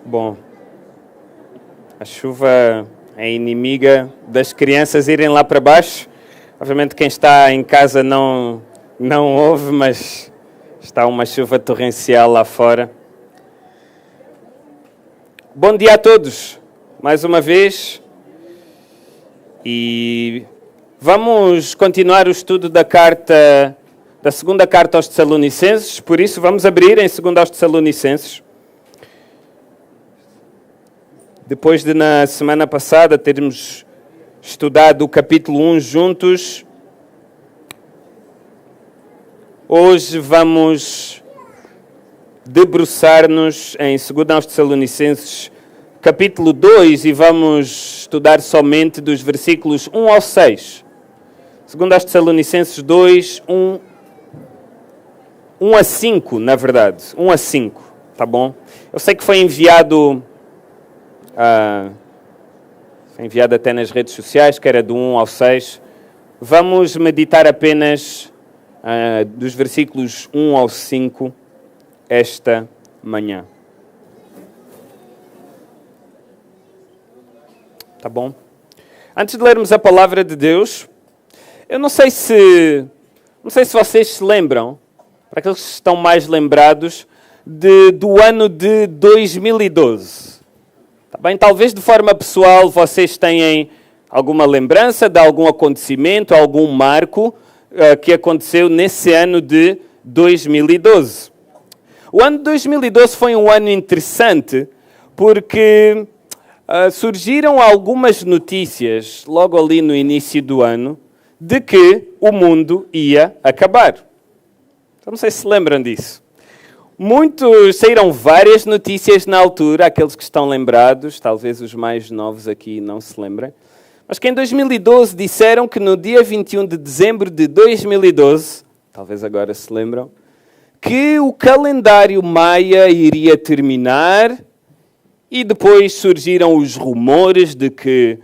Bom, a chuva é inimiga das crianças irem lá para baixo. Obviamente quem está em casa não ouve, mas está uma chuva torrencial lá fora. Bom dia a todos, mais uma vez. E vamos continuar o estudo da segunda carta aos Tessalonicenses. Por isso, vamos abrir em 2 aos Tessalonicenses. Depois de, na semana passada, termos estudado o capítulo 1 juntos, hoje vamos debruçar-nos em 2 aos Tessalonicenses, capítulo 2, e vamos estudar somente dos versículos 1 ao 6. 2 aos Tessalonicenses 2, 1 a 5, na verdade. 1 a 5, tá bom? Eu sei que foi enviado até nas redes sociais, que era do 1 ao 6. Vamos meditar apenas dos versículos 1 ao 5 esta manhã. Tá bom? Antes de lermos a palavra de Deus, eu não sei se vocês se lembram, para aqueles que estão mais lembrados, do ano de 2012. Tá bem? Talvez de forma pessoal vocês tenham alguma lembrança de algum acontecimento, algum marco que aconteceu nesse ano de 2012. O ano de 2012 foi um ano interessante porque surgiram algumas notícias logo ali no início do ano de que o mundo ia acabar. Não sei se lembram disso. Saíram várias notícias na altura, aqueles que estão lembrados, talvez os mais novos aqui não se lembrem, mas que em 2012 disseram que no dia 21 de dezembro de 2012, talvez agora se lembram, que o calendário maia iria terminar e depois surgiram os rumores de que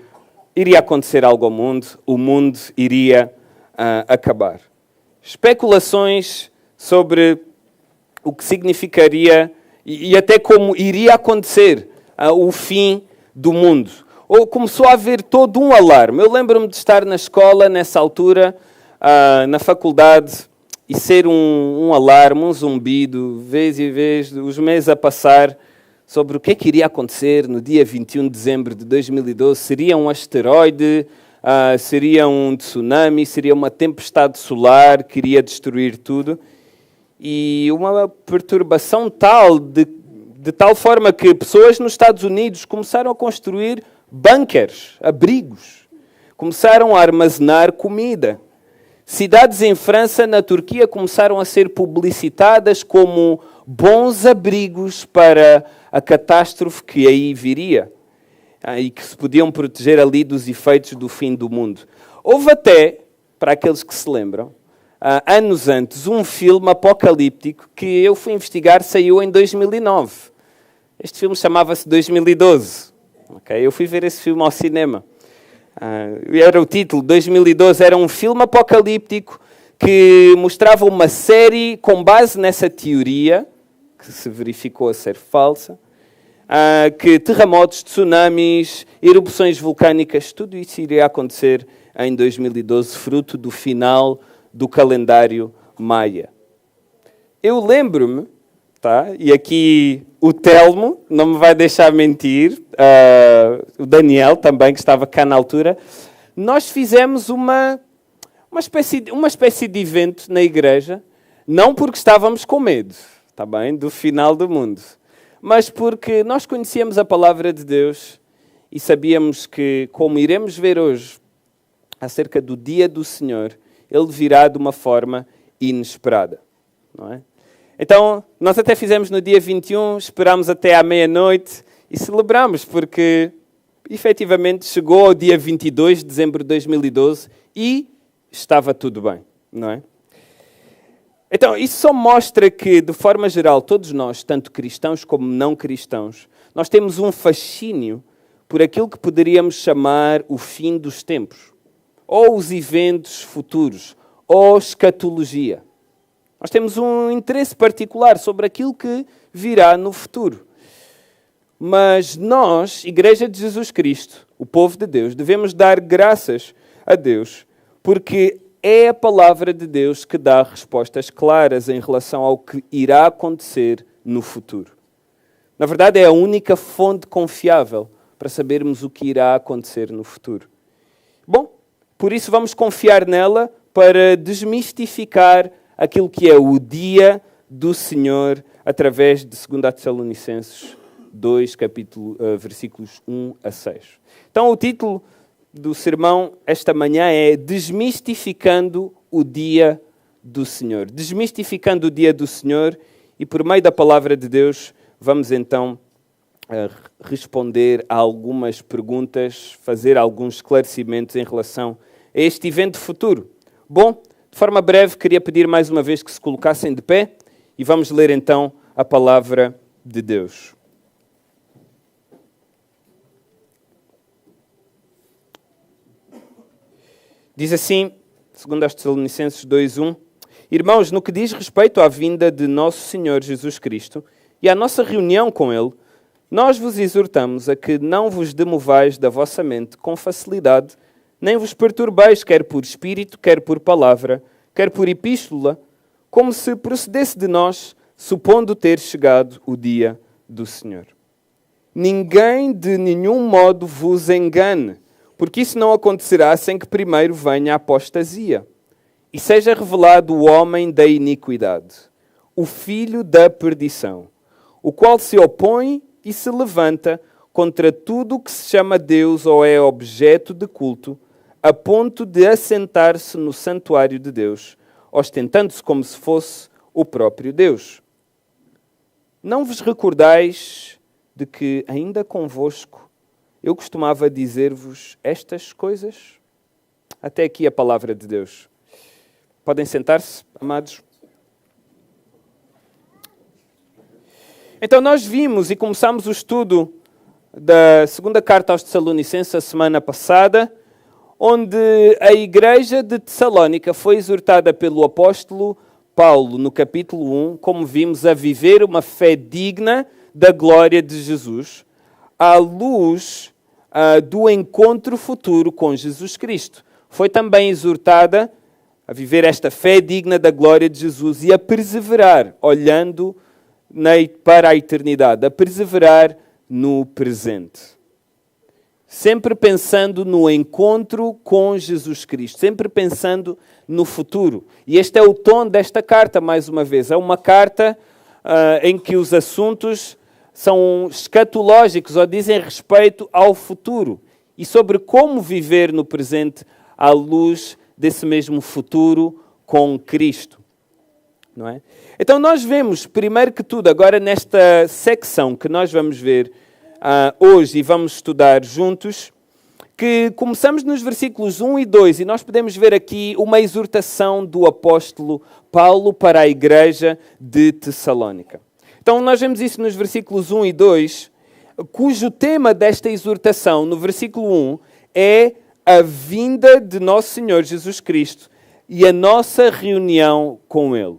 iria acontecer algo ao mundo, o mundo iria acabar. Especulações sobre o que significaria e até como iria acontecer o fim do mundo. Ou começou a haver todo um alarme. Eu lembro-me de estar na escola, nessa altura, na faculdade, e ser um alarme, um zumbido, vez e vez, os meses a passar, sobre o que é que iria acontecer no dia 21 de dezembro de 2012. Seria um asteroide, seria um tsunami, seria uma tempestade solar que iria destruir tudo. E uma perturbação tal, de tal forma que pessoas nos Estados Unidos começaram a construir bunkers, abrigos. Começaram a armazenar comida. Cidades em França, na Turquia, começaram a ser publicitadas como bons abrigos para a catástrofe que aí viria. E que se podiam proteger ali dos efeitos do fim do mundo. Houve até, para aqueles que se lembram, anos antes, um filme apocalíptico que eu fui investigar, saiu em 2009. Este filme chamava-se 2012. Okay? Eu fui ver esse filme ao cinema. Era o título, 2012, era um filme apocalíptico que mostrava uma série com base nessa teoria, que se verificou a ser falsa, que terremotos, tsunamis, erupções vulcânicas, tudo isso iria acontecer em 2012, fruto do final do calendário maia. Eu lembro-me, tá? E aqui o Telmo não me vai deixar mentir, o Daniel também, que estava cá na altura, nós fizemos uma espécie de evento na igreja, não porque estávamos com medo, tá bem, do final do mundo, mas porque nós conhecíamos a palavra de Deus e sabíamos que, como iremos ver hoje, acerca do dia do Senhor, Ele virá de uma forma inesperada, não é? Então, nós até fizemos no dia 21, esperámos até à meia-noite e celebramos, porque efetivamente chegou ao dia 22 de dezembro de 2012 e estava tudo bem, não é? Então, isso só mostra que, de forma geral, todos nós, tanto cristãos como não cristãos, nós temos um fascínio por aquilo que poderíamos chamar o fim dos tempos, ou os eventos futuros, ou escatologia. Nós temos um interesse particular sobre aquilo que virá no futuro. Mas nós, Igreja de Jesus Cristo, o povo de Deus, devemos dar graças a Deus, porque é a palavra de Deus que dá respostas claras em relação ao que irá acontecer no futuro. Na verdade, é a única fonte confiável para sabermos o que irá acontecer no futuro. Bom, por isso vamos confiar nela para desmistificar aquilo que é o dia do Senhor através de 2 Tessalonicenses 2, versículos 1 a 6. Então, o título do sermão esta manhã é Desmistificando o Dia do Senhor. Desmistificando o Dia do Senhor, e por meio da palavra de Deus vamos então responder a algumas perguntas, fazer alguns esclarecimentos em relação a este evento futuro. Bom, de forma breve, queria pedir mais uma vez que se colocassem de pé e vamos ler então a palavra de Deus. Diz assim, segundo aos Tessalonicenses 2:1, Irmãos, no que diz respeito à vinda de nosso Senhor Jesus Cristo e à nossa reunião com Ele, nós vos exortamos a que não vos demovais da vossa mente com facilidade, nem vos perturbeis, quer por espírito, quer por palavra, quer por epístola, como se procedesse de nós, supondo ter chegado o dia do Senhor. Ninguém de nenhum modo vos engane, porque isso não acontecerá sem que primeiro venha a apostasia e seja revelado o homem da iniquidade, o filho da perdição, o qual se opõe e se levanta contra tudo o que se chama Deus ou é objeto de culto, a ponto de assentar-se no santuário de Deus, ostentando-se como se fosse o próprio Deus. Não vos recordais de que ainda convosco eu costumava dizer-vos estas coisas? Até aqui a palavra de Deus. Podem sentar-se, amados. Então nós vimos e começamos o estudo da segunda carta aos Tessalonicenses a semana passada, onde a igreja de Tessalónica foi exortada pelo apóstolo Paulo, no capítulo 1, como vimos, a viver uma fé digna da glória de Jesus, à luz do encontro futuro com Jesus Cristo. Foi também exortada a viver esta fé digna da glória de Jesus e a perseverar, olhando para a eternidade, a perseverar no presente. Sempre pensando no encontro com Jesus Cristo, sempre pensando no futuro. E este é o tom desta carta, mais uma vez. É uma carta em que os assuntos são escatológicos ou dizem respeito ao futuro e sobre como viver no presente à luz desse mesmo futuro com Cristo. Não é? Então nós vemos, primeiro que tudo, agora nesta secção que nós vamos ver hoje e vamos estudar juntos, que começamos nos versículos 1 e 2 e nós podemos ver aqui uma exortação do apóstolo Paulo para a igreja de Tessalónica. Então nós vemos isso nos versículos 1 e 2, cujo tema desta exortação, no versículo 1, é a vinda de nosso Senhor Jesus Cristo e a nossa reunião com Ele.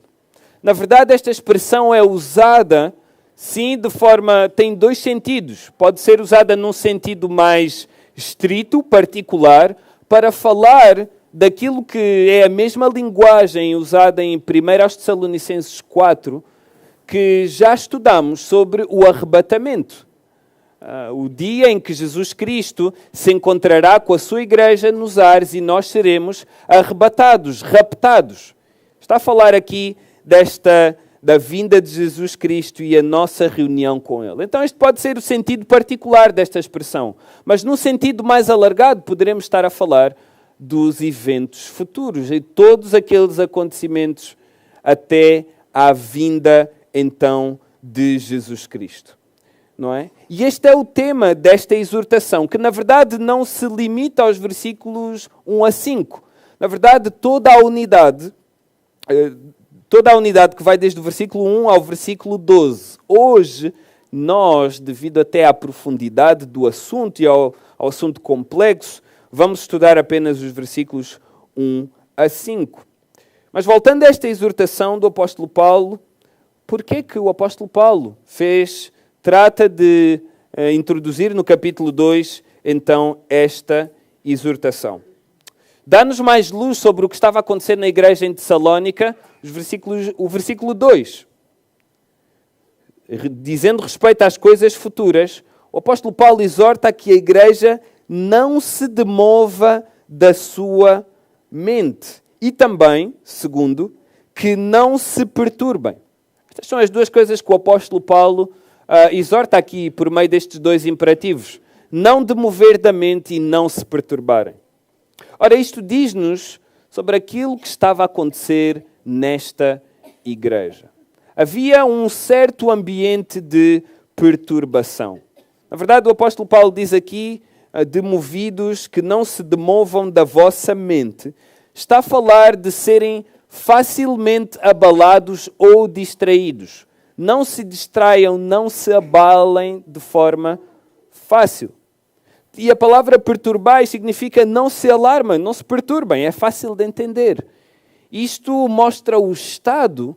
Na verdade, esta expressão é usada, sim, tem dois sentidos. Pode ser usada num sentido mais estrito, particular, para falar daquilo que é a mesma linguagem usada em 1 Tessalonicenses 4, que já estudamos sobre o arrebatamento. O dia em que Jesus Cristo se encontrará com a sua igreja nos ares e nós seremos arrebatados, raptados. Está a falar aqui da vinda de Jesus Cristo e a nossa reunião com Ele. Então este pode ser o sentido particular desta expressão, mas num sentido mais alargado poderemos estar a falar dos eventos futuros e todos aqueles acontecimentos até à vinda então de Jesus Cristo. Não é? E este é o tema desta exortação, que na verdade não se limita aos versículos 1 a 5. Na verdade, toda a unidade que vai desde o versículo 1 ao versículo 12. Hoje, nós, devido até à profundidade do assunto e ao assunto complexo, vamos estudar apenas os versículos 1 a 5. Mas voltando a esta exortação do apóstolo Paulo, por que o apóstolo Paulo trata de introduzir no capítulo 2, então, esta exortação. Dá-nos mais luz sobre o que estava a acontecer na igreja em Tessalónica, o versículo 2. Dizendo respeito às coisas futuras, o apóstolo Paulo exorta a que a igreja não se demova da sua mente. E também, segundo, que não se perturbem. Estas são as duas coisas que o apóstolo Paulo exorta aqui por meio destes dois imperativos. Não demover da mente e não se perturbarem. Ora, isto diz-nos sobre aquilo que estava a acontecer nesta igreja. Havia um certo ambiente de perturbação. Na verdade, o apóstolo Paulo diz aqui, demovidos, que não se demovam da vossa mente. Está a falar de serem facilmente abalados ou distraídos. Não se distraiam, não se abalem de forma fácil. E a palavra perturbar significa não se alarmem, não se perturbem. É fácil de entender. Isto mostra o estado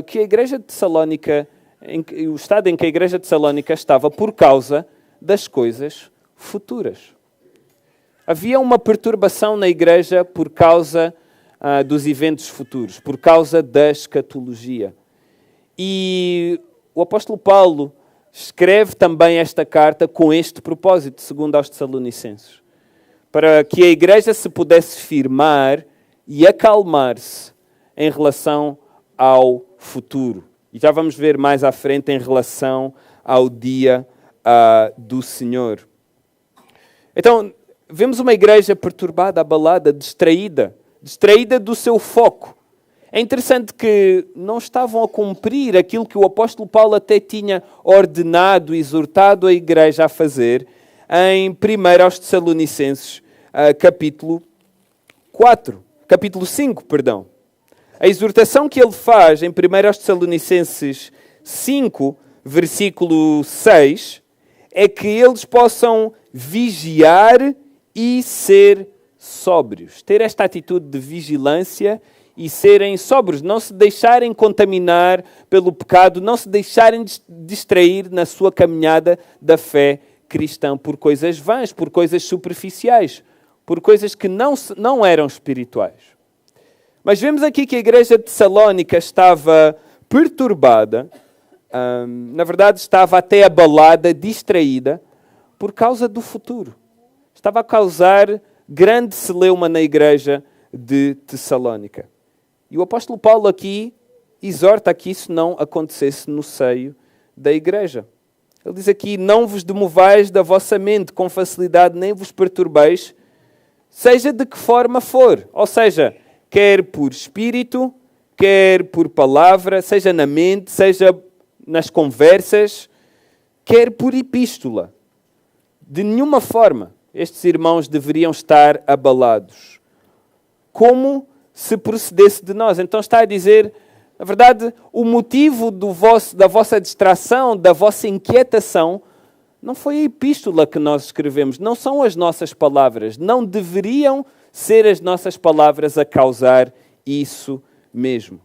que a igreja de Tessalónica, o estado em que a igreja de Tessalónica estava por causa das coisas futuras. Havia uma perturbação na igreja por causa dos eventos futuros, por causa da escatologia. E o apóstolo Paulo escreve também esta carta com este propósito, segundo aos Tessalonicenses, para que a igreja se pudesse firmar e acalmar-se em relação ao futuro. E já vamos ver mais à frente em relação ao dia do Senhor. Então, vemos uma igreja perturbada, abalada, distraída do seu foco. É interessante que não estavam a cumprir aquilo que o apóstolo Paulo até tinha ordenado, exortado a igreja a fazer em 1 aos Tessalonicenses, capítulo 5, perdão. A exortação que ele faz em 1 aos Tessalonicenses 5, versículo 6, é que eles possam vigiar e ser sóbrios. Ter esta atitude de vigilância e serem sóbrios, não se deixarem contaminar pelo pecado, não se deixarem distrair na sua caminhada da fé cristã por coisas vãs, por coisas superficiais, por coisas que não eram espirituais. Mas vemos aqui que a igreja de Tessalónica estava perturbada, na verdade estava até abalada, distraída, por causa do futuro. Estava a causar grande celeuma na igreja de Tessalónica. E o apóstolo Paulo aqui exorta a que isso não acontecesse no seio da igreja. Ele diz aqui, não vos demovais da vossa mente com facilidade, nem vos perturbeis, seja de que forma for. Ou seja, quer por espírito, quer por palavra, seja na mente, seja nas conversas, quer por epístola. De nenhuma forma estes irmãos deveriam estar abalados. Como se procedesse de nós. Então está a dizer, na verdade, o motivo da vossa distração, da vossa inquietação, não foi a epístola que nós escrevemos, não são as nossas palavras, não deveriam ser as nossas palavras a causar isso mesmo.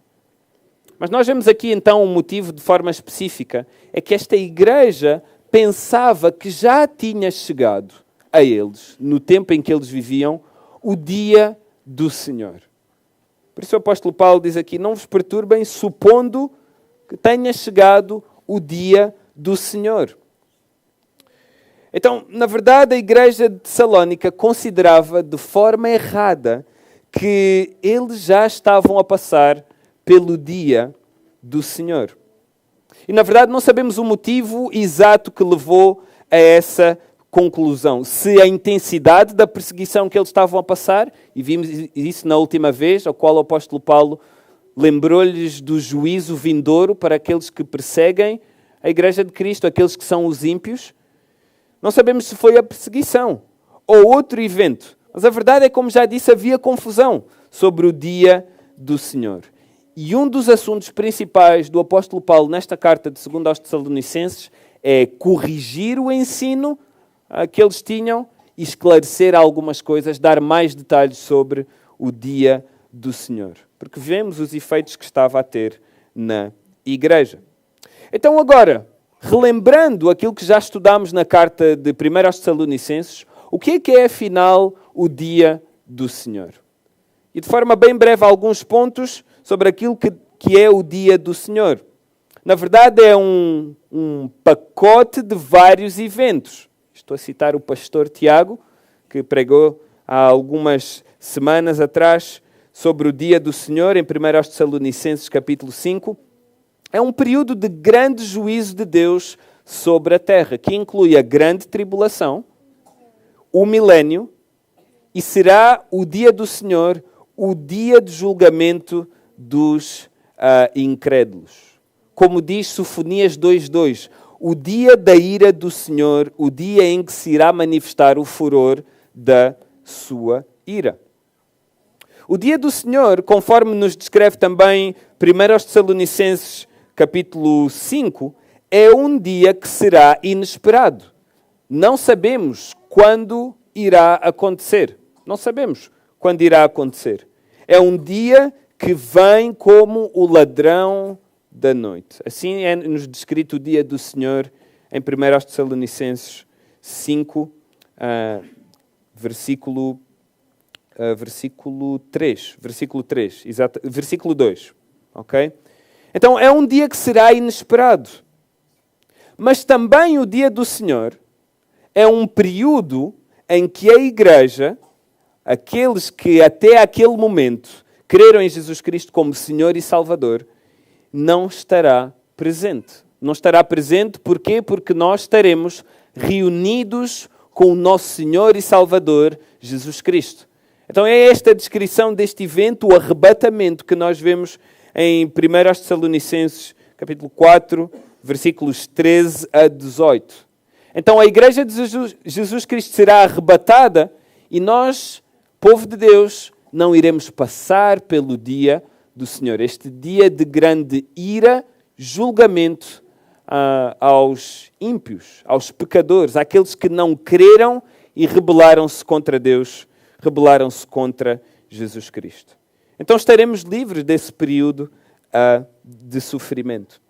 Mas nós vemos aqui então um motivo de forma específica, é que esta igreja pensava que já tinha chegado a eles, no tempo em que eles viviam, o dia do Senhor. Por isso o apóstolo Paulo diz aqui, não vos perturbem, supondo que tenha chegado o dia do Senhor. Então, na verdade, a igreja de Tessalónica considerava de forma errada que eles já estavam a passar pelo dia do Senhor. E, na verdade, não sabemos o motivo exato que levou a essa conclusão. Se a intensidade da perseguição que eles estavam a passar, e vimos isso na última vez, ao qual o apóstolo Paulo lembrou-lhes do juízo vindouro para aqueles que perseguem a igreja de Cristo, aqueles que são os ímpios. Não sabemos se foi a perseguição ou outro evento. Mas a verdade é, como já disse, havia confusão sobre o dia do Senhor. E um dos assuntos principais do apóstolo Paulo nesta carta de 2 aos Tessalonicenses é corrigir o ensino que eles tinham e esclarecer algumas coisas, dar mais detalhes sobre o dia do Senhor. Porque vemos os efeitos que estava a ter na igreja. Então agora, relembrando aquilo que já estudámos na carta de 1 aos Tessalonicenses, o que é afinal o dia do Senhor? E de forma bem breve, alguns pontos sobre aquilo que é o dia do Senhor. Na verdade, é um pacote de vários eventos. Estou a citar o pastor Tiago, que pregou há algumas semanas atrás sobre o dia do Senhor, em 1 aos Tessalonicenses, capítulo 5. É um período de grande juízo de Deus sobre a terra, que inclui a grande tribulação, o milénio, e será o dia do Senhor, o dia de julgamento dos incrédulos. Como diz Sofonias 2:2, o dia da ira do Senhor, o dia em que se irá manifestar o furor da sua ira. O dia do Senhor, conforme nos descreve também 1 aos Tessalonicenses, capítulo 5, é um dia que será inesperado. Não sabemos quando irá acontecer. Não sabemos quando irá acontecer. É um dia que vem como o ladrão da noite. Assim é-nos descrito o dia do Senhor em 1 aos Tessalonicenses 5, versículo 3. Versículo 2. Ok? Então, é um dia que será inesperado. Mas também o dia do Senhor é um período em que a Igreja, aqueles que até aquele momento creram em Jesus Cristo como Senhor e Salvador, não estará presente. Não estará presente porquê? Porque nós estaremos reunidos com o nosso Senhor e Salvador, Jesus Cristo. Então é esta a descrição deste evento, o arrebatamento que nós vemos em 1 aos Tessalonicenses, capítulo 4, versículos 13 a 18. Então a Igreja de Jesus Cristo será arrebatada e nós, povo de Deus, não iremos passar pelo dia do Senhor. Este dia de grande ira, julgamento aos ímpios, aos pecadores, àqueles que não creram e rebelaram-se contra Deus, rebelaram-se contra Jesus Cristo. Então estaremos livres desse período de sofrimento.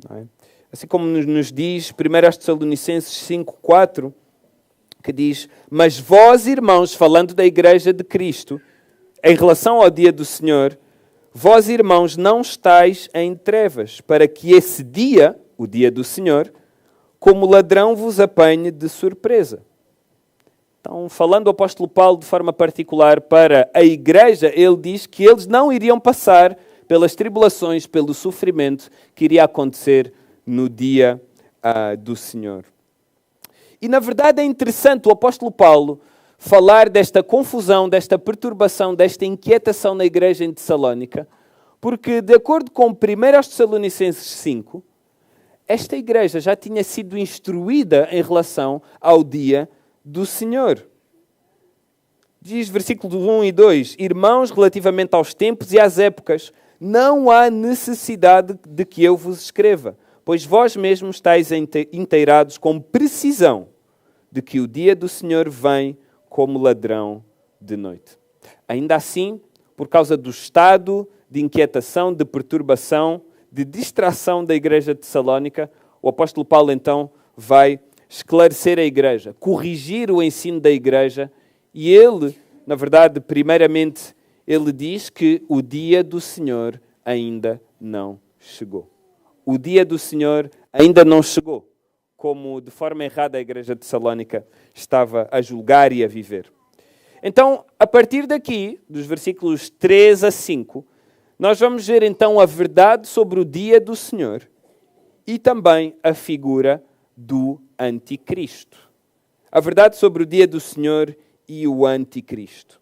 Não é? Assim como nos diz 1 aos Tessalonicenses 5:4, que diz: mas vós, irmãos, falando da Igreja de Cristo, em relação ao dia do Senhor, vós, irmãos, não estáis em trevas, para que esse dia, o dia do Senhor, como ladrão vos apanhe de surpresa. Então, falando o apóstolo Paulo de forma particular para a Igreja, ele diz que eles não iriam passar pelas tribulações, pelo sofrimento que iria acontecer no dia do Senhor. E, na verdade, é interessante o apóstolo Paulo falar desta confusão, desta perturbação, desta inquietação na igreja em Tessalónica, porque, de acordo com 1 aos Tessalonicenses 5, esta igreja já tinha sido instruída em relação ao dia do Senhor. Diz versículos 1 e 2, irmãos, relativamente aos tempos e às épocas, não há necessidade de que eu vos escreva, pois vós mesmos estáis inteirados com precisão de que o dia do Senhor vem como ladrão de noite. Ainda assim, por causa do estado de inquietação, de perturbação, de distração da igreja de Tessalónica, o apóstolo Paulo então vai esclarecer a igreja, corrigir o ensino da igreja, e ele, na verdade, primeiramente, ele diz que o dia do Senhor ainda não chegou. O dia do Senhor ainda não chegou, como de forma errada a igreja de Tessalónica estava a julgar e a viver. Então, a partir daqui, dos versículos 3 a 5, nós vamos ver então a verdade sobre o dia do Senhor e também a figura do anticristo. A verdade sobre o dia do Senhor e o anticristo.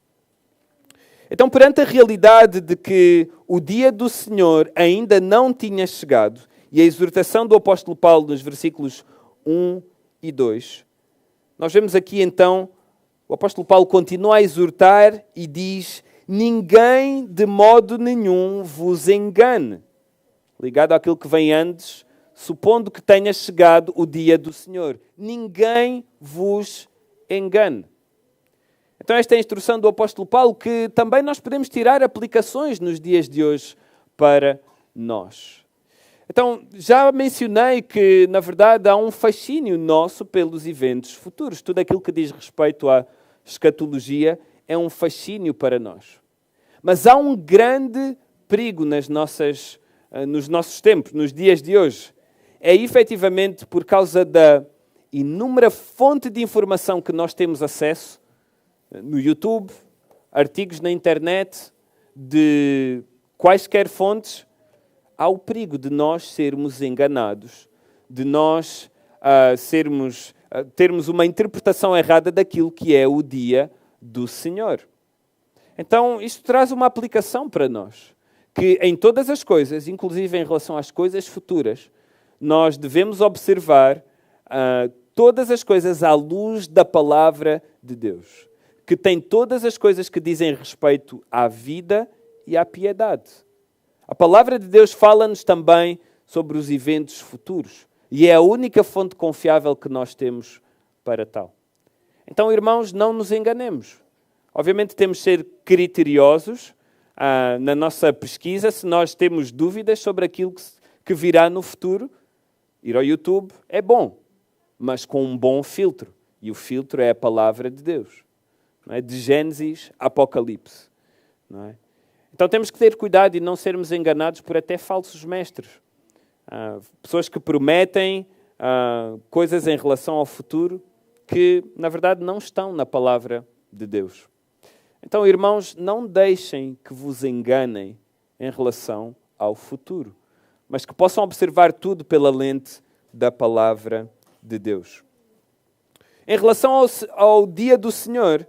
Então, perante a realidade de que o dia do Senhor ainda não tinha chegado, e a exortação do apóstolo Paulo nos versículos 1 e 2, nós vemos aqui então, o apóstolo Paulo continua a exortar e diz: ninguém de modo nenhum vos engane. Ligado àquilo que vem antes, supondo que tenha chegado o dia do Senhor. Ninguém vos engane. Então esta é a instrução do apóstolo Paulo, que também nós podemos tirar aplicações nos dias de hoje para nós. Então, já mencionei que, na verdade, há um fascínio nosso pelos eventos futuros. Tudo aquilo que diz respeito à escatologia é um fascínio para nós. Mas há um grande perigo nos nossos tempos, nos dias de hoje. É efetivamente por causa da inúmera fonte de informação que nós temos acesso no YouTube, artigos na internet, de quaisquer fontes, há o perigo de nós sermos enganados, de nós termos uma interpretação errada daquilo que é o dia do Senhor. Então, isto traz uma aplicação para nós, que em todas as coisas, inclusive em relação às coisas futuras, nós devemos observar todas as coisas à luz da palavra de Deus, que tem todas as coisas que dizem respeito à vida e à piedade. A palavra de Deus fala-nos também sobre os eventos futuros e é a única fonte confiável que nós temos para tal. Então, irmãos, não nos enganemos. Obviamente temos de ser criteriosos na nossa pesquisa. Se nós temos dúvidas sobre aquilo que virá no futuro, ir ao YouTube é bom, mas com um bom filtro. E o filtro é a palavra de Deus. Não é? De Gênesis a Apocalipse. Não é? Então temos que ter cuidado e não sermos enganados por até falsos mestres. Pessoas que prometem coisas em relação ao futuro que, na verdade, não estão na palavra de Deus. Então, irmãos, não deixem que vos enganem em relação ao futuro, mas que possam observar tudo pela lente da palavra de Deus. Em relação ao dia do Senhor,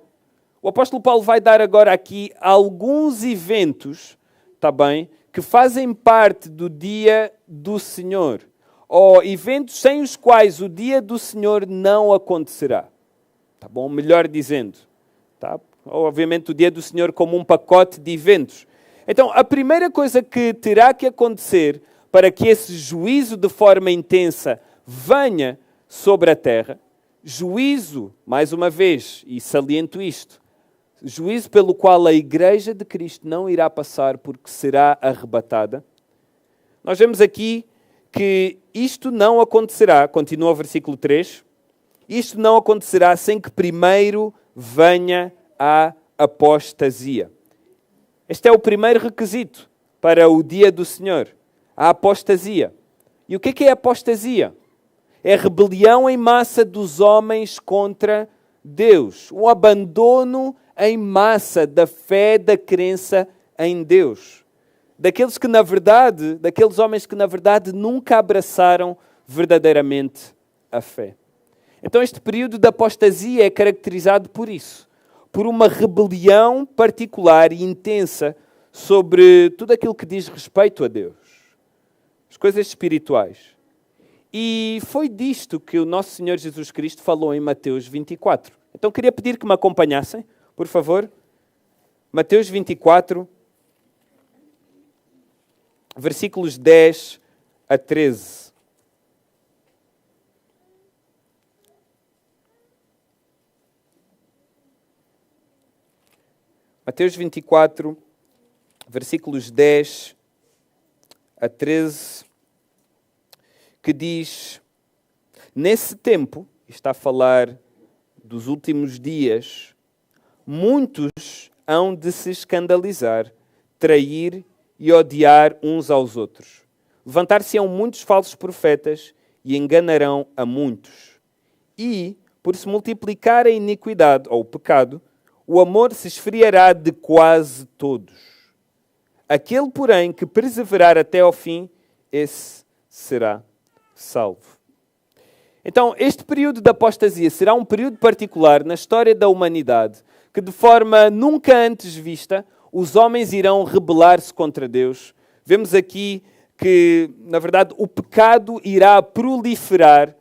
o apóstolo Paulo vai dar agora aqui alguns eventos, tá bem, que fazem parte do dia do Senhor, ou eventos sem os quais o dia do Senhor não acontecerá. Tá bom? Melhor dizendo. Tá? Obviamente o dia do Senhor como um pacote de eventos. Então, a primeira coisa que terá que acontecer para que esse juízo de forma intensa venha sobre a terra, juízo, mais uma vez, e saliento isto, juízo pelo qual a Igreja de Cristo não irá passar porque será arrebatada. Nós vemos aqui que isto não acontecerá, continua o versículo 3, isto não acontecerá sem que primeiro venha a apostasia. Este é o primeiro requisito para o dia do Senhor, a apostasia. E o que é a apostasia? É a rebelião em massa dos homens contra Deus, o abandono em massa da fé, da crença em Deus. Daqueles homens que na verdade nunca abraçaram verdadeiramente a fé. Então este período da apostasia é caracterizado por isso, por uma rebelião particular e intensa sobre tudo aquilo que diz respeito a Deus, as coisas espirituais. E foi disto que o nosso Senhor Jesus Cristo falou em Mateus 24. Então queria pedir que me acompanhassem, por favor. Mateus 24, versículos 10 a 13. Mateus 24, versículos 10 a 13, que diz: nesse tempo, está a falar dos últimos dias, muitos hão de se escandalizar, trair e odiar uns aos outros. Levantar-se-ão muitos falsos profetas e enganarão a muitos. E, por se multiplicar a iniquidade ou o pecado, o amor se esfriará de quase todos. Aquele, porém, que perseverar até ao fim, esse será salvo. Então, este período da apostasia será um período particular na história da humanidade, que de forma nunca antes vista, os homens irão rebelar-se contra Deus. Vemos aqui que, na verdade, o pecado irá proliferar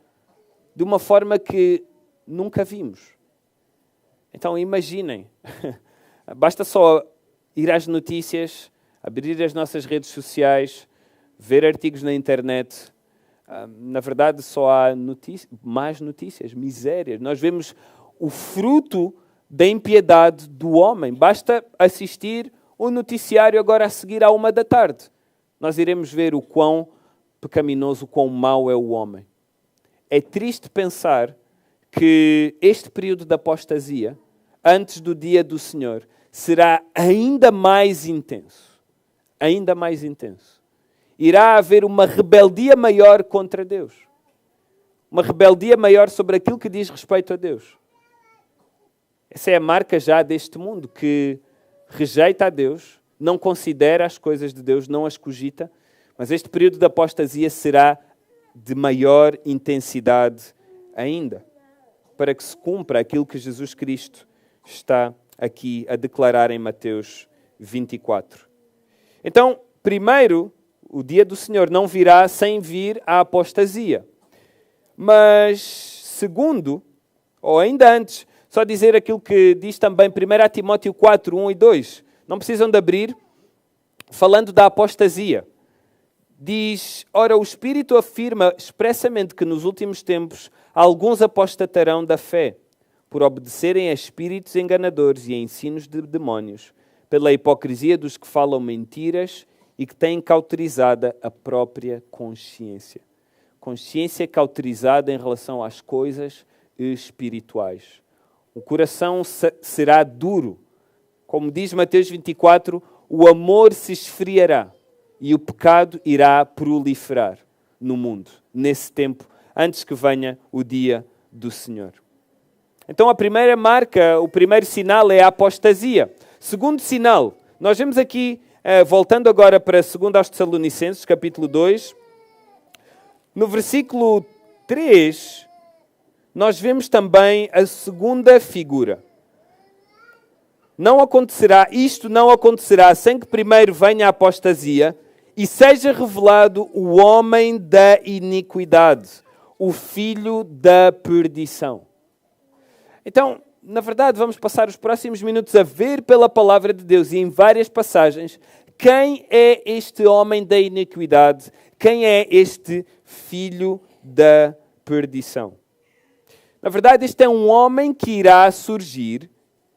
de uma forma que nunca vimos. Então imaginem, basta só ir às notícias, abrir as nossas redes sociais, ver artigos na internet. Na verdade só há más notícias, misérias. Nós vemos o fruto da impiedade do homem. Basta assistir o noticiário agora a seguir à 1 da tarde. Nós iremos ver o quão pecaminoso, quão mau é o homem. É triste pensar que este período de apostasia, antes do dia do Senhor, será ainda mais intenso. Ainda mais intenso. Irá haver uma rebeldia maior contra Deus. Uma rebeldia maior sobre aquilo que diz respeito a Deus. Essa é a marca já deste mundo, que rejeita a Deus, não considera as coisas de Deus, não as cogita, mas este período de apostasia será de maior intensidade ainda, para que se cumpra aquilo que Jesus Cristo está aqui a declarar em Mateus 24. Então, primeiro, o dia do Senhor não virá sem vir a apostasia. Mas, segundo, ou ainda antes, só dizer aquilo que diz também 1 Timóteo 4, 1 e 2. Não precisam de abrir, falando da apostasia. Diz, ora, o Espírito afirma expressamente que nos últimos tempos alguns apostatarão da fé, por obedecerem a espíritos enganadores e a ensinos de demónios, pela hipocrisia dos que falam mentiras e que têm cauterizada a própria consciência. Consciência cauterizada em relação às coisas espirituais. O coração será duro. Como diz Mateus 24, o amor se esfriará e o pecado irá proliferar no mundo, nesse tempo, antes que venha o dia do Senhor. Então a primeira marca, o primeiro sinal é a apostasia. Segundo sinal, nós vemos aqui, voltando agora para 2 aos Tessalonicenses, capítulo 2, no versículo 3, nós vemos também a segunda figura. Isto não acontecerá sem que primeiro venha a apostasia e seja revelado o homem da iniquidade, o filho da perdição. Então, na verdade, vamos passar os próximos minutos a ver pela palavra de Deus e em várias passagens quem é este homem da iniquidade, quem é este filho da perdição. Na verdade, este é um homem que irá surgir,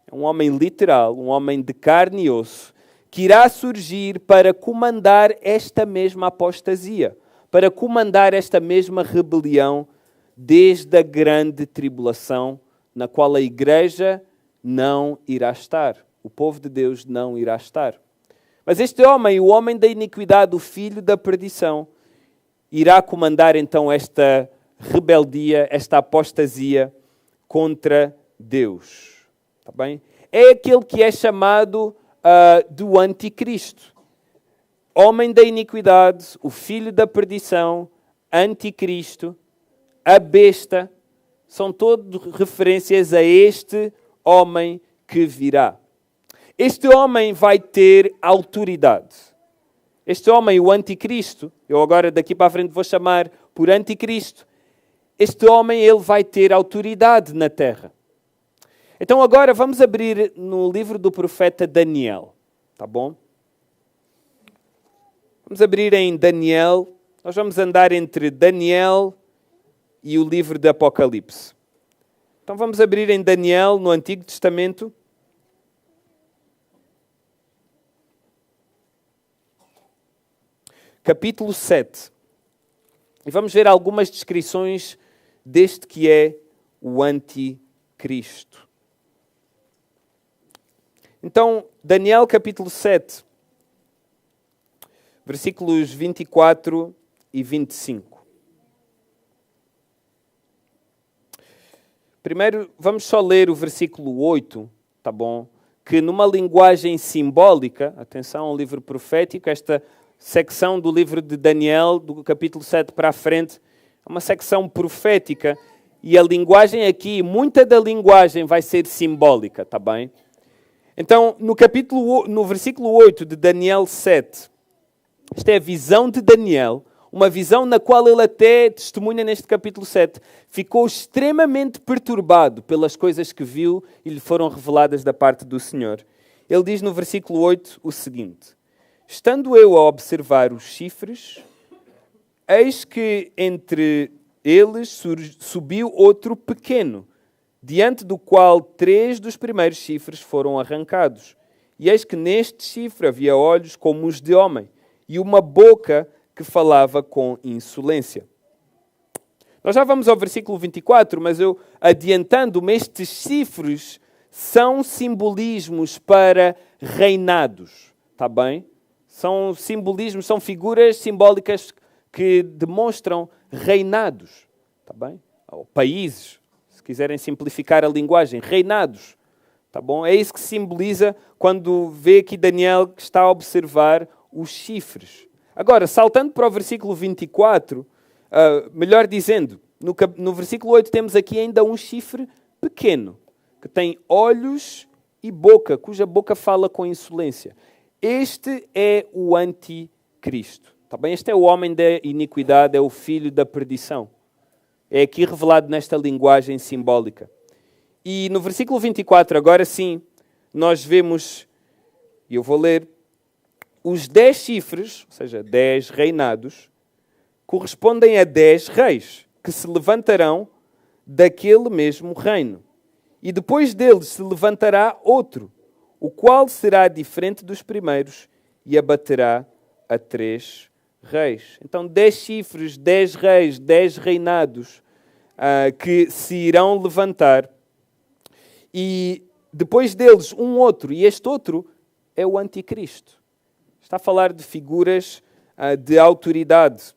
é um homem literal, um homem de carne e osso, que irá surgir para comandar esta mesma apostasia, para comandar esta mesma rebelião desde a grande tribulação, na qual a igreja não irá estar. O povo de Deus não irá estar. Mas este homem, o homem da iniquidade, o filho da perdição, irá comandar então esta rebeldia, esta apostasia contra Deus. Está bem? É aquele que é chamado do anticristo. Homem da iniquidade, o filho da perdição, anticristo, a besta, são todas referências a este homem que virá. Este homem vai ter autoridade. Este homem, o anticristo, eu agora daqui para a frente vou chamar por anticristo, este homem ele vai ter autoridade na terra. Então agora vamos abrir no livro do profeta Daniel, tá bom? Vamos abrir em Daniel, nós vamos andar entre Daniel e o livro de Apocalipse. Então vamos abrir em Daniel, no Antigo Testamento. Capítulo 7. E vamos ver algumas descrições deste que é o anticristo. Então, Daniel capítulo 7, versículos 24 e 25. Primeiro, vamos só ler o versículo 8, tá bom? Que numa linguagem simbólica, atenção, um livro profético, esta secção do livro de Daniel, do capítulo 7 para a frente, é uma secção profética e a linguagem aqui, muita da linguagem vai ser simbólica, tá bem? Então, no versículo 8 de Daniel 7, esta é a visão de Daniel, uma visão na qual ele até testemunha neste capítulo 7, ficou extremamente perturbado pelas coisas que viu e lhe foram reveladas da parte do Senhor. Ele diz no versículo 8 o seguinte: estando eu a observar os chifres, eis que entre eles subiu outro pequeno, diante do qual 3 dos primeiros chifres foram arrancados. E eis que neste chifre havia olhos como os de homem, e uma boca que falava com insolência. Nós já vamos ao versículo 24, mas eu adiantando-me, estes chifres são simbolismos para reinados, está bem? São simbolismos, são figuras simbólicas que demonstram reinados, está bem? Ou países, se quiserem simplificar a linguagem, reinados, está bom? É isso que simboliza quando vê aqui Daniel que está a observar os chifres. Agora, saltando para o versículo 24, melhor dizendo, no versículo 8 temos aqui ainda um chifre pequeno, que tem olhos e boca, cuja boca fala com insolência. Este é o anticristo. Tá bem? Este é o homem da iniquidade, é o filho da perdição. É aqui revelado nesta linguagem simbólica. E no versículo 24, agora sim, nós vemos, e eu vou ler, os 10 chifres, ou seja, 10 reinados, correspondem a 10 reis, que se levantarão daquele mesmo reino. E depois deles se levantará outro, o qual será diferente dos primeiros e abaterá a 3 reis. Então, 10 chifres, 10 reis, 10 reinados que se irão levantar. E depois deles um outro, e este outro é o anticristo. Está a falar de figuras de autoridade.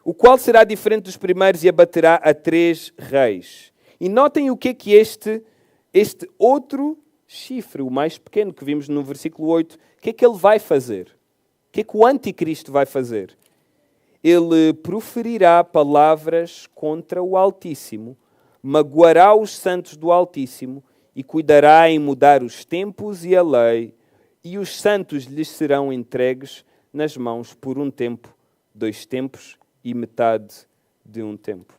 O qual será diferente dos primeiros e abaterá a 3 reis. E notem o que é que este outro chifre, o mais pequeno que vimos no versículo 8, o que é que ele vai fazer? O que é que o anticristo vai fazer? Ele proferirá palavras contra o Altíssimo, magoará os santos do Altíssimo e cuidará em mudar os tempos e a lei, e os santos lhes serão entregues nas mãos por um tempo, 2 tempos e metade de um tempo.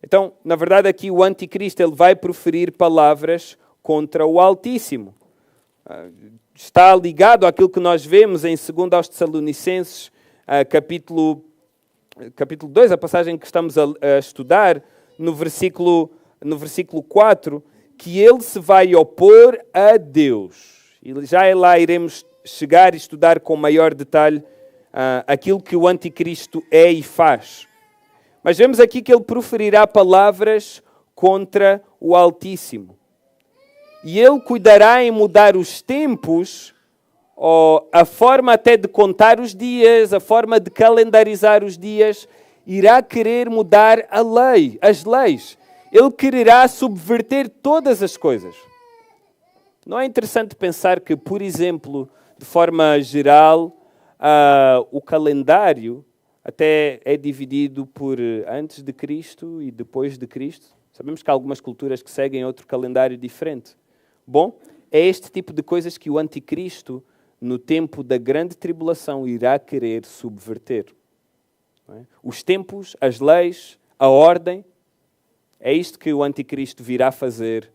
Então, na verdade, aqui o anticristo ele vai proferir palavras contra o Altíssimo. Está ligado àquilo que nós vemos em 2 aos Tessalonicenses, capítulo 2, a passagem que estamos a estudar, no versículo 4, que ele se vai opor a Deus. E já lá iremos chegar e estudar com maior detalhe aquilo que o anticristo é e faz. Mas vemos aqui que ele proferirá palavras contra o Altíssimo. E ele cuidará em mudar os tempos, ou a forma até de contar os dias, a forma de calendarizar os dias, irá querer mudar a lei, as leis. Ele quererá subverter todas as coisas. Não é interessante pensar que, por exemplo, de forma geral, o calendário até é dividido por antes de Cristo e depois de Cristo. Sabemos que há algumas culturas que seguem outro calendário diferente. Bom, é este tipo de coisas que o anticristo, no tempo da grande tribulação, irá querer subverter. Não é? Os tempos, as leis, a ordem, é isto que o anticristo virá fazer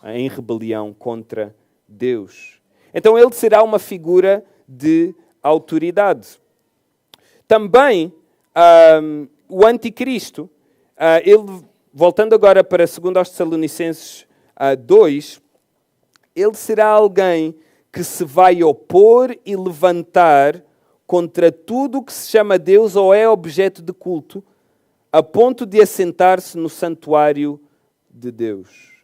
em rebelião contra Deus. Então ele será uma figura de autoridade. Também o anticristo, ele, voltando agora para 2 aos Tessalonicenses 2, ele será alguém que se vai opor e levantar contra tudo o que se chama Deus ou é objeto de culto, a ponto de assentar-se no santuário de Deus.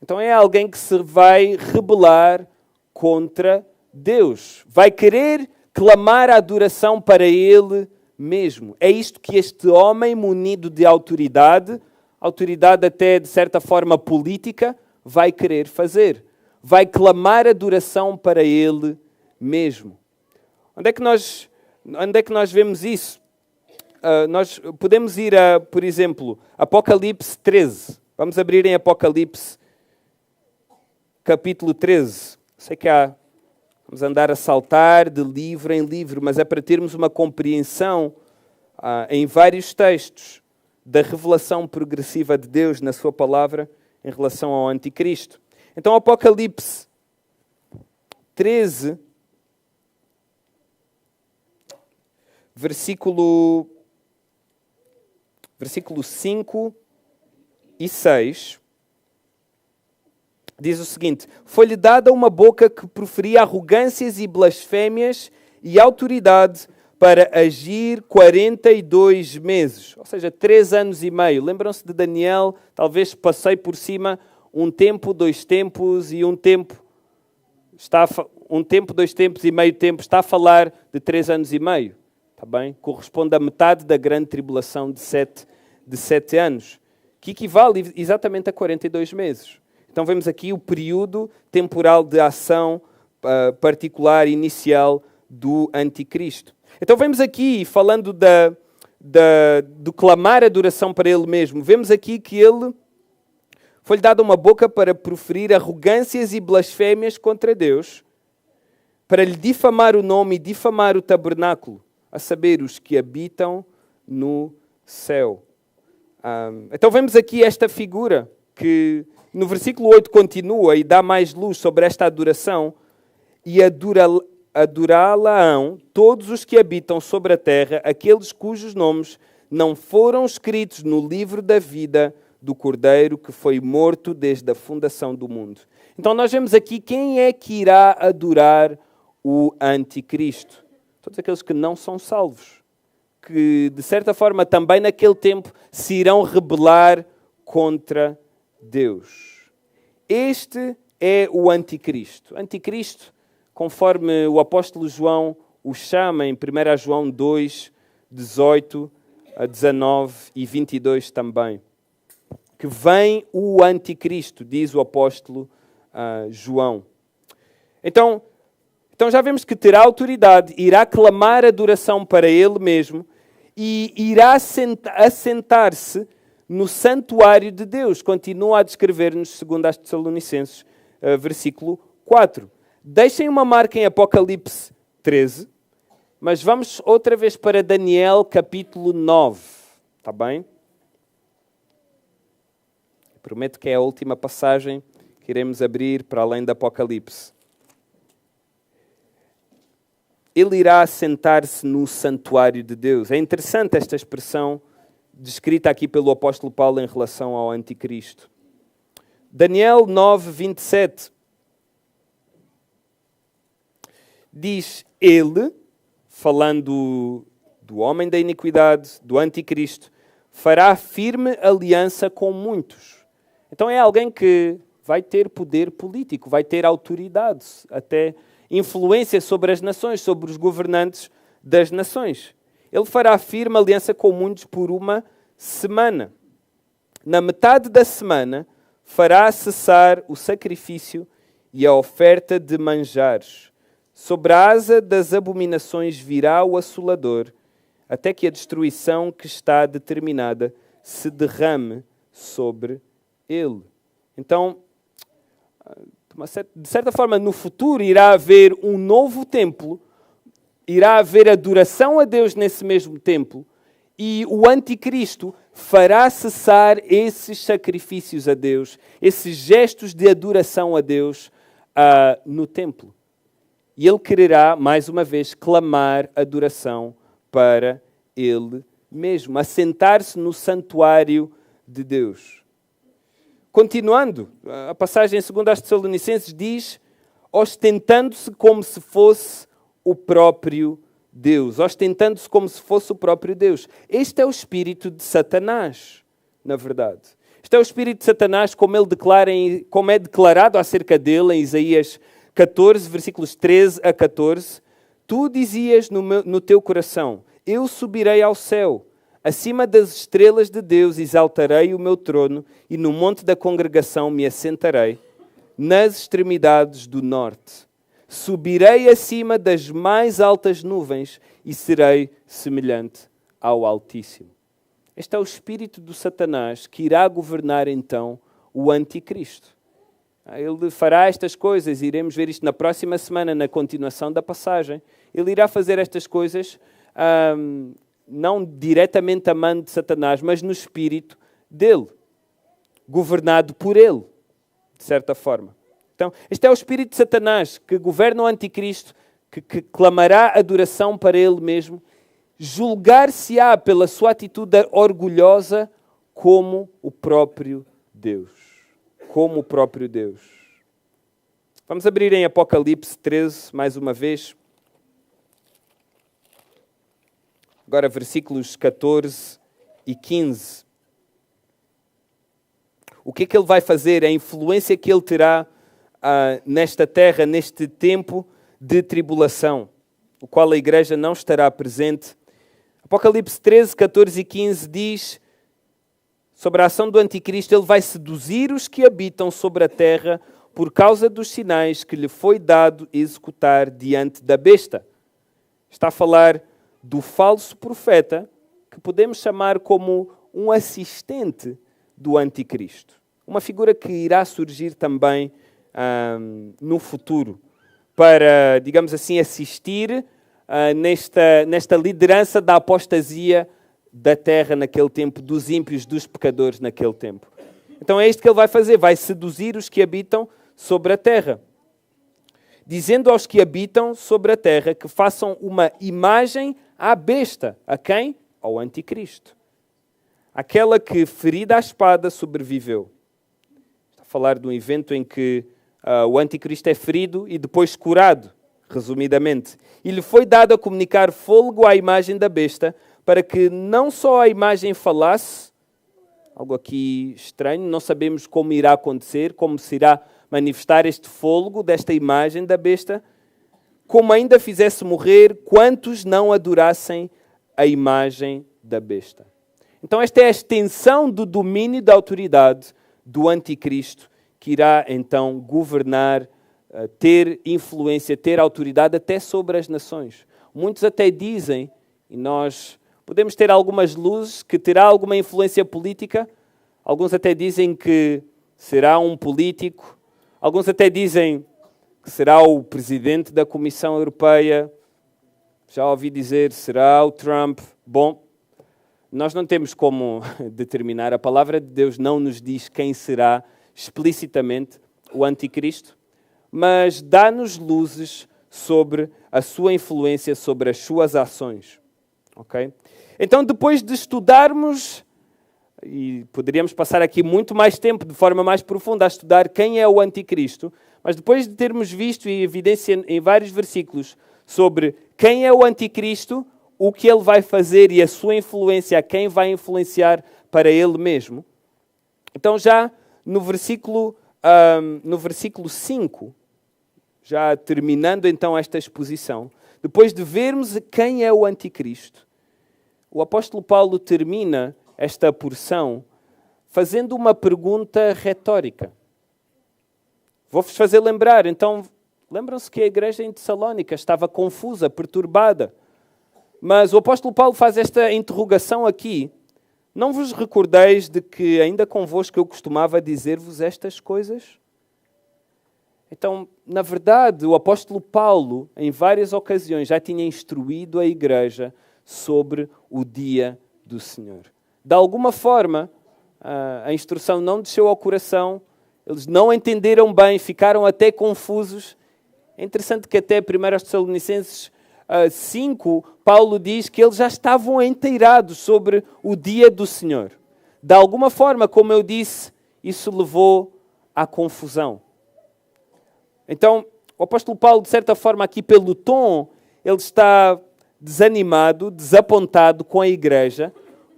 Então é alguém que se vai rebelar contra Deus. Vai querer clamar a adoração para Ele mesmo. É isto que este homem munido de autoridade até de certa forma política, vai querer fazer. Vai clamar adoração para Ele mesmo. Onde é que nós vemos isso? Nós podemos ir a, por exemplo, Apocalipse 13. Vamos abrir em Apocalipse, capítulo 13. Sei que vamos andar a saltar de livro em livro, mas é para termos uma compreensão em vários textos da revelação progressiva de Deus na sua palavra em relação ao anticristo. Então, Apocalipse 13, versículo 5 e 6, diz o seguinte: foi-lhe dada uma boca que proferia arrogâncias e blasfémias e autoridade para agir 42 meses, ou seja, 3 anos e meio. Lembram-se de Daniel? Talvez passei por cima um tempo, 2 tempos e um tempo. Um tempo, 2 tempos e meio tempo. Está a falar de 3 anos e meio. Está bem? Corresponde a metade da grande tribulação de 7 anos, que equivale exatamente a 42 meses. Então vemos aqui o período temporal de ação particular, inicial, do Anticristo. Então vemos aqui, falando do clamar adoração para ele mesmo, vemos aqui que ele foi-lhe dada uma boca para proferir arrogâncias e blasfémias contra Deus, para lhe difamar o nome e difamar o tabernáculo, a saber, os que habitam no céu. Então vemos aqui esta figura que no versículo 8 continua e dá mais luz sobre esta adoração. E adorá-la-ão todos os que habitam sobre a terra, aqueles cujos nomes não foram escritos no livro da vida do Cordeiro que foi morto desde a fundação do mundo. Então nós vemos aqui quem é que irá adorar o Anticristo. Todos aqueles que não são salvos, que de certa forma também naquele tempo se irão rebelar contra Deus. Este é o Anticristo. Anticristo, conforme o apóstolo João o chama em 1 João 2, 18 a 19 e 22 também. Que vem o Anticristo, diz o apóstolo João. Então já vemos que terá autoridade, irá clamar adoração para ele mesmo e irá assentar-se no santuário de Deus. Continua a descrever-nos, segundo as Tessalonicenses, versículo 4. Deixem uma marca em Apocalipse 13, mas vamos outra vez para Daniel, capítulo 9. Está bem? Prometo que é a última passagem que iremos abrir para além do Apocalipse. Ele irá sentar-se no santuário de Deus. É interessante esta expressão descrita aqui pelo apóstolo Paulo em relação ao Anticristo. Daniel 9, 27. Diz ele, falando do homem da iniquidade, do Anticristo, fará firme aliança com muitos. Então é alguém que vai ter poder político, vai ter autoridade, até influência sobre as nações, sobre os governantes das nações. Ele fará firme aliança com muitos por uma semana. Na metade da semana, fará cessar o sacrifício e a oferta de manjares. Sobre a asa das abominações virá o assolador, até que a destruição que está determinada se derrame sobre ele. Então, de certa forma, no futuro irá haver um novo templo, irá haver adoração a Deus nesse mesmo templo, e o Anticristo fará cessar esses sacrifícios a Deus, esses gestos de adoração a Deus no templo. E ele quererá, mais uma vez, clamar adoração para ele mesmo, assentar-se no santuário de Deus. Continuando, a passagem em 2 Tessalonicenses diz, ostentando-se como se fosse o próprio Deus. Ostentando-se como se fosse o próprio Deus. Este é o espírito de Satanás, na verdade. Este é o espírito de Satanás, como é declarado acerca dele em Isaías 14, versículos 13 a 14. Tu dizias no teu coração, eu subirei ao céu. Acima das estrelas de Deus exaltarei o meu trono e no monte da congregação me assentarei, nas extremidades do norte. Subirei acima das mais altas nuvens e serei semelhante ao Altíssimo. Este é o espírito do Satanás que irá governar então o Anticristo. Ele fará estas coisas, iremos ver isto na próxima semana, na continuação da passagem. Ele irá fazer estas coisas não diretamente a mando de Satanás, mas no espírito dele, governado por ele, de certa forma. Então, este é o espírito de Satanás que governa o Anticristo, que clamará adoração para ele mesmo, julgar-se-á pela sua atitude orgulhosa como o próprio Deus. Como o próprio Deus. Vamos abrir em Apocalipse 13, mais uma vez. Agora, versículos 14 e 15. O que é que ele vai fazer? A influência que ele terá nesta terra, neste tempo de tribulação, o qual a igreja não estará presente. Apocalipse 13, 14 e 15 diz sobre a ação do anticristo: ele vai seduzir os que habitam sobre a terra por causa dos sinais que lhe foi dado executar diante da besta. Está a falar do falso profeta, que podemos chamar como um assistente do anticristo. Uma figura que irá surgir também no futuro, para, digamos assim, assistir nesta liderança da apostasia da terra naquele tempo, dos ímpios, dos pecadores naquele tempo. Então é isto que ele vai fazer, vai seduzir os que habitam sobre a terra, dizendo aos que habitam sobre a terra que façam uma imagem à besta. A quem? Ao anticristo. Aquela que, ferida à espada, sobreviveu. Está a falar de um evento em que o anticristo é ferido e depois curado, resumidamente. E lhe foi dado a comunicar fôlego à imagem da besta, para que não só a imagem falasse, algo aqui estranho, não sabemos como irá acontecer, como se irá manifestar este fôlego desta imagem da besta, como ainda fizesse morrer quantos não adorassem a imagem da besta. Então esta é a extensão do domínio e da autoridade do anticristo, que irá então governar, ter influência, ter autoridade até sobre as nações. Muitos até dizem, e nós podemos ter algumas luzes, que terá alguma influência política. Alguns até dizem que será um político. Alguns até dizem que será o presidente da Comissão Europeia. Já ouvi dizer, será o Trump. Bom, nós não temos como determinar. A palavra de Deus não nos diz quem será explicitamente o anticristo, mas dá-nos luzes sobre a sua influência, sobre as suas ações. Ok? Então, depois de estudarmos, e poderíamos passar aqui muito mais tempo, de forma mais profunda, a estudar quem é o anticristo, mas depois de termos visto e evidência em vários versículos sobre quem é o anticristo, o que ele vai fazer e a sua influência, a quem vai influenciar para ele mesmo. Então, já no versículo 5, já terminando então esta exposição, depois de vermos quem é o anticristo, o apóstolo Paulo termina esta porção fazendo uma pergunta retórica. Vou-vos fazer lembrar, então, lembram-se que a igreja em Tessalónica estava confusa, perturbada, mas o apóstolo Paulo faz esta interrogação aqui: não vos recordeis de que ainda convosco eu costumava dizer-vos estas coisas? Então, na verdade, o apóstolo Paulo, em várias ocasiões, já tinha instruído a igreja sobre o dia do Senhor. De alguma forma, a instrução não desceu ao coração, eles não entenderam bem, ficaram até confusos. É interessante que até 1 Tessalonicenses 5, Paulo diz que eles já estavam inteirados sobre o dia do Senhor. De alguma forma, como eu disse, isso levou à confusão. Então, o apóstolo Paulo, de certa forma, aqui pelo tom, ele está desanimado, desapontado com a igreja,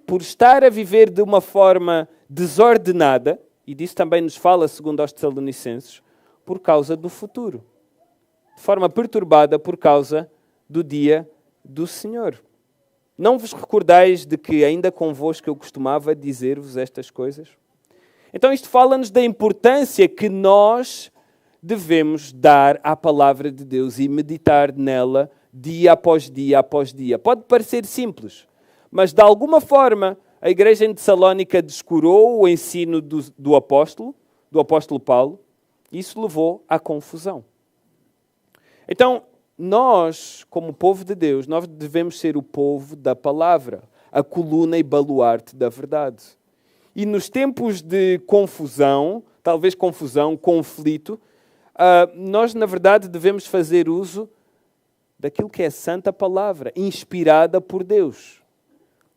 por estar a viver de uma forma desordenada, e disso também nos fala, segundo aos Tessalonicenses, por causa do futuro. De forma perturbada por causa do dia do Senhor. Não vos recordais de que ainda convosco eu costumava dizer-vos estas coisas? Então isto fala-nos da importância que nós devemos dar à palavra de Deus e meditar nela dia após dia após dia. Pode parecer simples, mas de alguma forma a igreja em Tessalónica descurou o ensino do apóstolo Paulo, e isso levou à confusão. Então, nós, como povo de Deus, nós devemos ser o povo da palavra, a coluna e baluarte da verdade. E nos tempos de confusão, talvez confusão, conflito, nós, na verdade, devemos fazer uso daquilo que é a santa palavra, inspirada por Deus,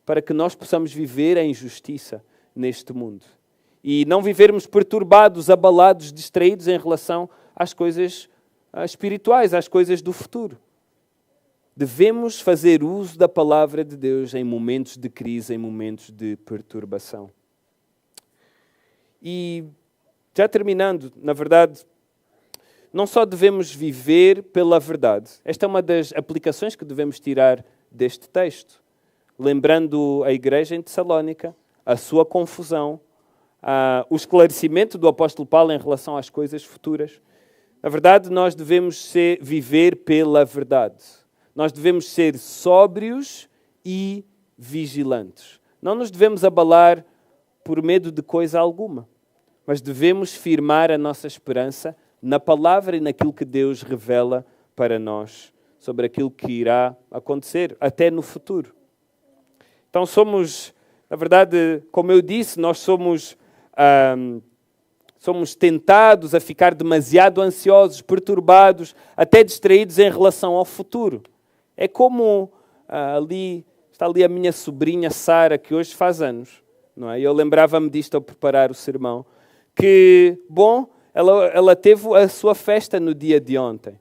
para que nós possamos viver a injustiça neste mundo. E não vivermos perturbados, abalados, distraídos em relação às coisas espirituais, às coisas do futuro. devemos fazer uso da palavra de Deus em momentos de crise, em momentos de perturbação. E, já terminando, na verdade, não só devemos viver pela verdade. Esta é uma das aplicações que devemos tirar deste texto. Lembrando a igreja em Tessalónica, a sua confusão, o esclarecimento do apóstolo Paulo em relação às coisas futuras. Na verdade, nós devemos viver pela verdade. Nós devemos ser sóbrios e vigilantes. Não nos devemos abalar por medo de coisa alguma, mas devemos firmar a nossa esperança na palavra e naquilo que Deus revela para nós sobre aquilo que irá acontecer, até no futuro. Então somos, na verdade, como eu disse, nós somos tentados a ficar demasiado ansiosos, perturbados, até distraídos em relação ao futuro. É como está ali a minha sobrinha Sara, que hoje faz anos, não é? Eu lembrava-me disto ao preparar o sermão, que, bom, ela teve a sua festa no dia de ontem,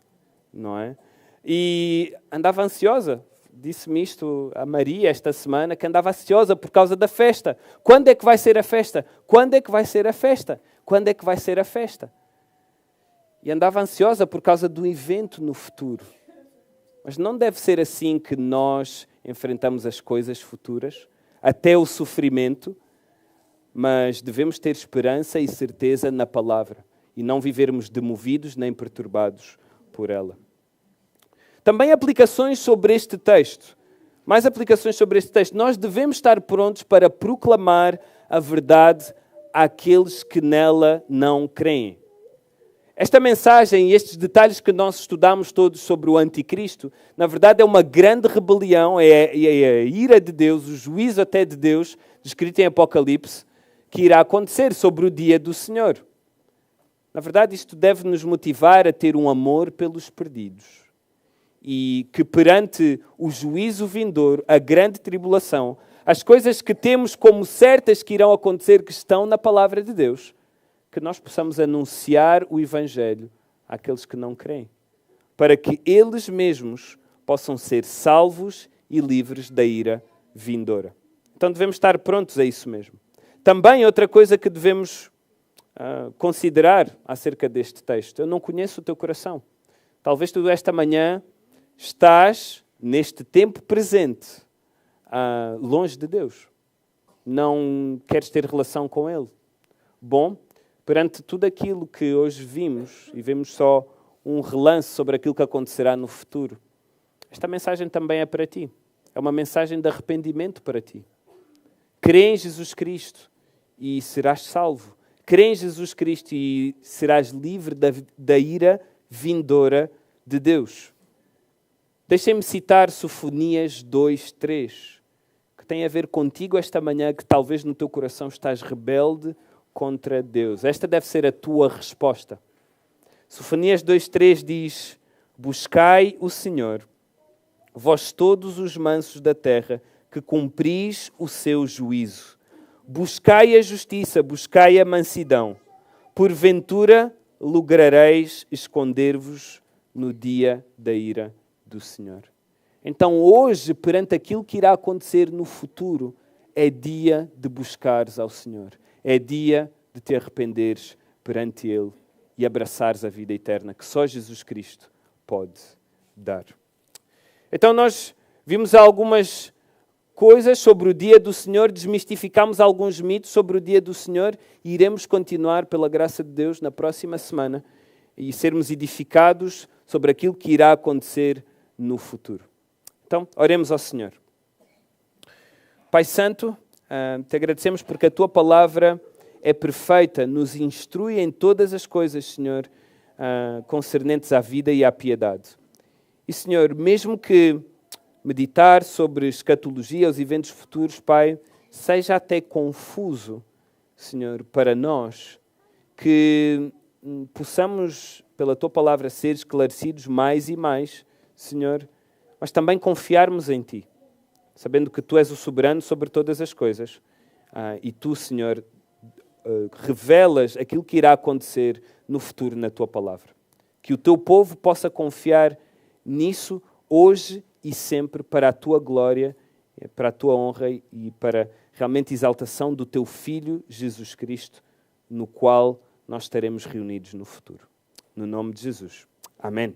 não é? E andava ansiosa. Disse-me isto a Maria esta semana, que andava ansiosa por causa da festa. Quando é que vai ser a festa? Quando é que vai ser a festa? Quando é que vai ser a festa? E andava ansiosa por causa do evento no futuro. Mas não deve ser assim que nós enfrentamos as coisas futuras, até o sofrimento, mas devemos ter esperança e certeza na palavra e não vivermos demovidos nem perturbados por ela. Também aplicações sobre este texto. Mais aplicações sobre este texto. Nós devemos estar prontos para proclamar a verdade àqueles que nela não creem. Esta mensagem e estes detalhes que nós estudamos todos sobre o anticristo, na verdade é uma grande rebelião, é a ira de Deus, o juízo até de Deus, descrito em Apocalipse, que irá acontecer sobre o dia do Senhor. Na verdade, isto deve nos motivar a ter um amor pelos perdidos. E que perante o juízo vindouro, a grande tribulação, as coisas que temos como certas que irão acontecer, que estão na palavra de Deus, que nós possamos anunciar o Evangelho àqueles que não creem, para que eles mesmos possam ser salvos e livres da ira vindoura. Então devemos estar prontos a isso mesmo. Também outra coisa que devemos considerar acerca deste texto. Eu não conheço o teu coração. Talvez tu esta manhã estás, neste tempo presente, longe de Deus. Não queres ter relação com Ele. Bom, perante tudo aquilo que hoje vimos, e vemos só um relance sobre aquilo que acontecerá no futuro, esta mensagem também é para ti. É uma mensagem de arrependimento para ti. Crê em Jesus Cristo e serás salvo. Crê em Jesus Cristo e serás livre da ira vindoura de Deus. Deixem-me citar Sofonias 2:3, que tem a ver contigo esta manhã, que talvez no teu coração estás rebelde contra Deus. Esta deve ser a tua resposta. Sofonias 2:3 diz: buscai o Senhor, vós todos os mansos da terra, que cumpris o seu juízo. Buscai a justiça, buscai a mansidão. Porventura lograreis esconder-vos no dia da ira do Senhor. Então hoje, perante aquilo que irá acontecer no futuro, é dia de buscares ao Senhor. É dia de te arrependeres perante Ele e abraçares a vida eterna que só Jesus Cristo pode dar. Então nós vimos algumas coisas sobre o dia do Senhor, desmistificamos alguns mitos sobre o dia do Senhor e iremos continuar, pela graça de Deus, na próxima semana e sermos edificados sobre aquilo que irá acontecer no futuro. Então, oremos ao Senhor. Pai Santo, te agradecemos porque a Tua palavra é perfeita, nos instrui em todas as coisas, Senhor, concernentes à vida e à piedade. E, Senhor, mesmo que meditar sobre escatologia, os eventos futuros, Pai, seja até confuso, Senhor, para nós, que possamos, pela Tua palavra, ser esclarecidos mais e mais, Senhor, mas também confiarmos em Ti, sabendo que Tu és o soberano sobre todas as coisas e Tu, Senhor, revelas aquilo que irá acontecer no futuro na Tua palavra. Que o Teu povo possa confiar nisso hoje e sempre para a tua glória, para a tua honra e para realmente exaltação do teu Filho Jesus Cristo, no qual nós estaremos reunidos no futuro. No nome de Jesus. Amém.